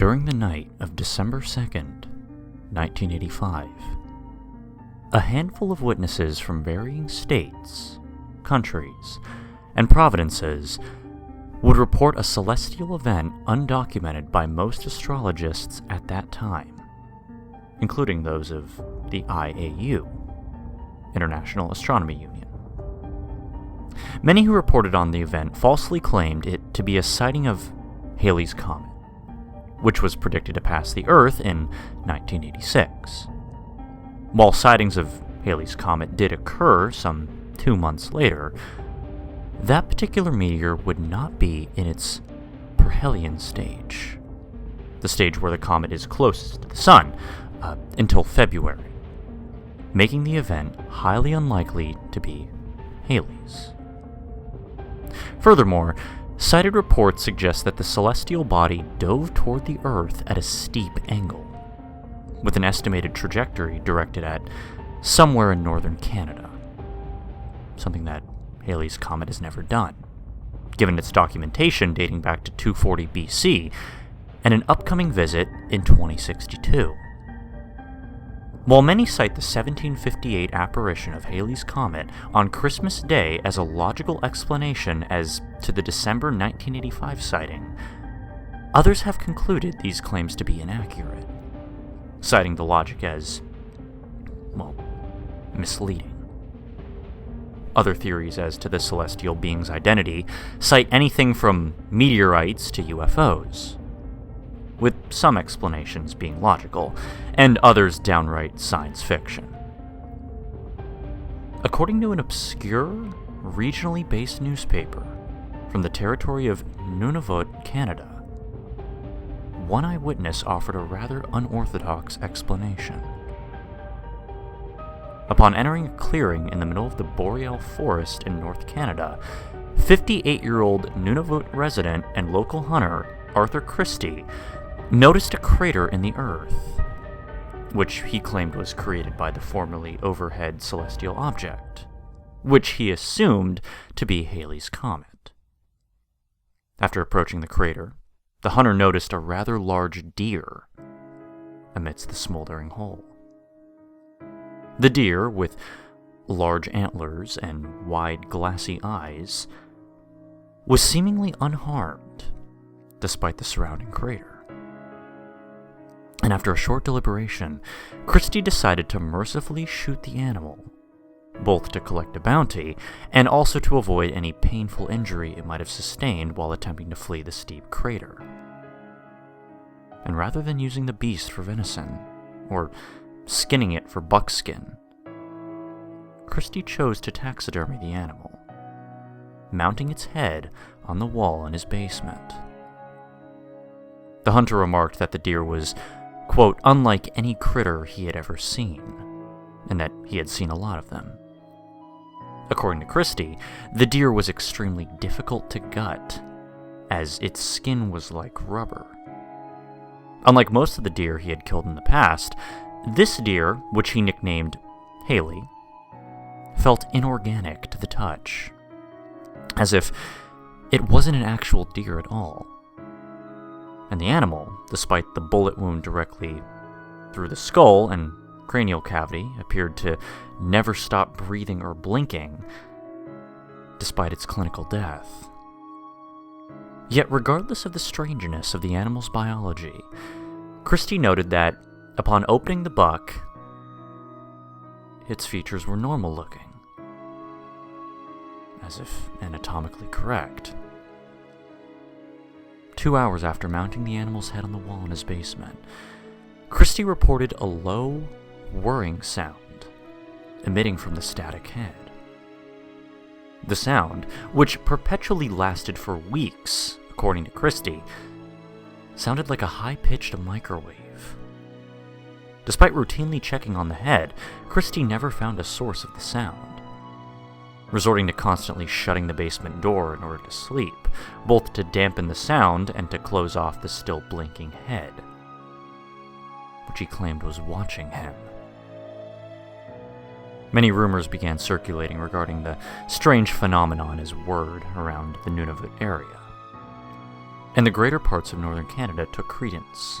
During the night of December 2nd, 1985, a handful of witnesses from varying states, countries, and provinces would report a celestial event undocumented by most astrologists at that time, including those of the IAU, International Astronomy Union. Many who reported on the event falsely claimed it to be a sighting of Halley's Comet, which was predicted to pass the Earth in 1986. While sightings of Halley's Comet did occur some 2 months later, that particular meteor would not be in its perihelion stage, the stage where the comet is closest to the Sun, until February, making the event highly unlikely to be Halley's. Furthermore, cited reports suggest that the celestial body dove toward the Earth at a steep angle, with an estimated trajectory directed at somewhere in northern Canada, something that Halley's Comet has never done, given its documentation dating back to 240 BC and an upcoming visit in 2062. While many cite the 1758 apparition of Halley's Comet on Christmas Day as a logical explanation as to the December 1985 sighting, others have concluded these claims to be inaccurate, citing the logic as, misleading. Other theories as to the celestial being's identity cite anything from meteorites to UFOs, with some explanations being logical, and others downright science fiction. According to an obscure, regionally based newspaper from the territory of Nunavut, Canada, one eyewitness offered a rather unorthodox explanation. Upon entering a clearing in the middle of the boreal forest in North Canada, 58-year-old Nunavut resident and local hunter Arthur Christie noticed a crater in the Earth, which he claimed was created by the formerly overhead celestial object, which he assumed to be Halley's Comet. After approaching the crater, the hunter noticed a rather large deer amidst the smoldering hole. The deer, with large antlers and wide glassy eyes, was seemingly unharmed despite the surrounding crater. And after a short deliberation, Christie decided to mercifully shoot the animal, both to collect a bounty and also to avoid any painful injury it might have sustained while attempting to flee the steep crater. And rather than using the beast for venison, or skinning it for buckskin, Christie chose to taxidermy the animal, mounting its head on the wall in his basement. The hunter remarked that the deer was, quote, unlike any critter he had ever seen, and that he had seen a lot of them. According to Christie, the deer was extremely difficult to gut, as its skin was like rubber. Unlike most of the deer he had killed in the past, this deer, which he nicknamed Halley, felt inorganic to the touch, as if it wasn't an actual deer at all. And the animal, despite the bullet wound directly through the skull and cranial cavity, appeared to never stop breathing or blinking, despite its clinical death. Yet regardless of the strangeness of the animal's biology, Christie noted that, upon opening the buck, its features were normal looking, as if anatomically correct. 2 hours after mounting the animal's head on the wall in his basement, Christie reported a low, whirring sound emitting from the static head. The sound, which perpetually lasted for weeks, according to Christie, sounded like a high-pitched microwave. Despite routinely checking on the head, Christie never found a source of the sound, resorting to constantly shutting the basement door in order to sleep, both to dampen the sound and to close off the still blinking head, which he claimed was watching him. Many rumors began circulating regarding the strange phenomenon as word around the Nunavut area. and the greater parts of northern Canada took credence.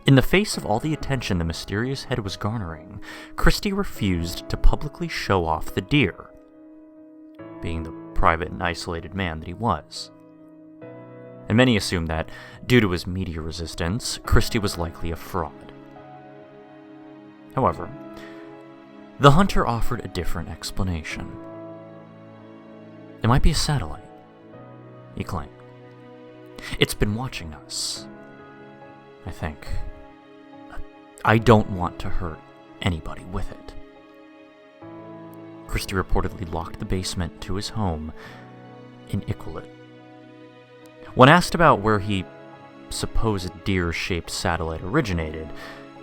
In the face of all the attention the mysterious head was garnering, Christie refused to publicly show off the deer, being the private and isolated man that he was. And many assumed that, due to his media resistance, Christie was likely a fraud. However, the hunter offered a different explanation. It might be a satellite, he claimed. It's been watching us, I think. I don't want to hurt anybody with it. Christie reportedly locked the basement to his home in Iqaluit. When asked about where he supposed deer-shaped satellite originated,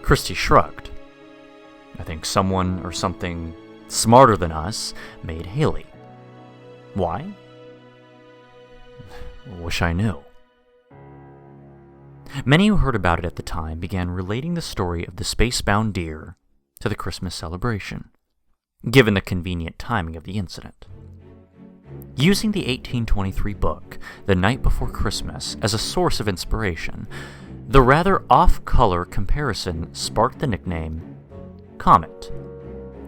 Christie shrugged. I think someone or something smarter than us made Haley. Why? Wish I knew. Many who heard about it at the time began relating the story of the space-bound deer to the Christmas celebration, given the convenient timing of the incident. Using the 1823 book, The Night Before Christmas, as a source of inspiration, the rather off-color comparison sparked the nickname Comet,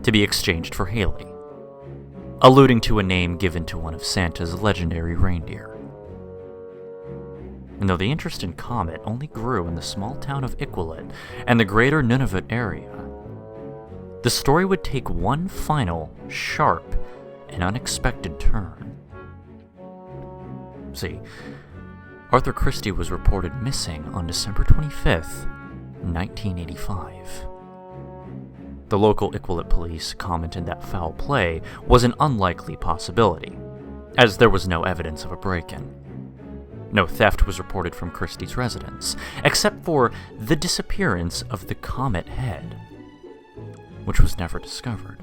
to be exchanged for Haley, alluding to a name given to one of Santa's legendary reindeer. And though the interest in Comet only grew in the small town of Iqaluit and the greater Nunavut area, the story would take one final, sharp, and unexpected turn. See, Arthur Christie was reported missing on December 25th, 1985. The local Iqaluit police commented that foul play was an unlikely possibility, as there was no evidence of a break-in. No theft was reported from Christie's residence, except for the disappearance of the Comet head, which was never discovered.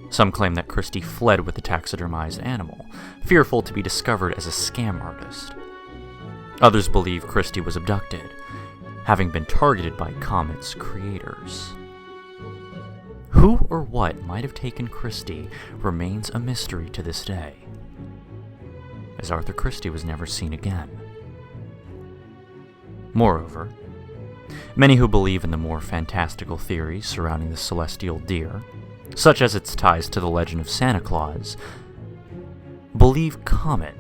Some claim that Christie fled with the taxidermized animal, fearful to be discovered as a scam artist. Others believe Christie was abducted, having been targeted by Comet's creators. Who or what might have taken Christie remains a mystery to this day, as Arthur Christie was never seen again. Moreover, many who believe in the more fantastical theories surrounding the celestial deer, such as its ties to the legend of Santa Claus, believe Comet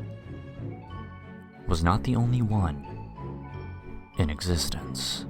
was not the only one in existence.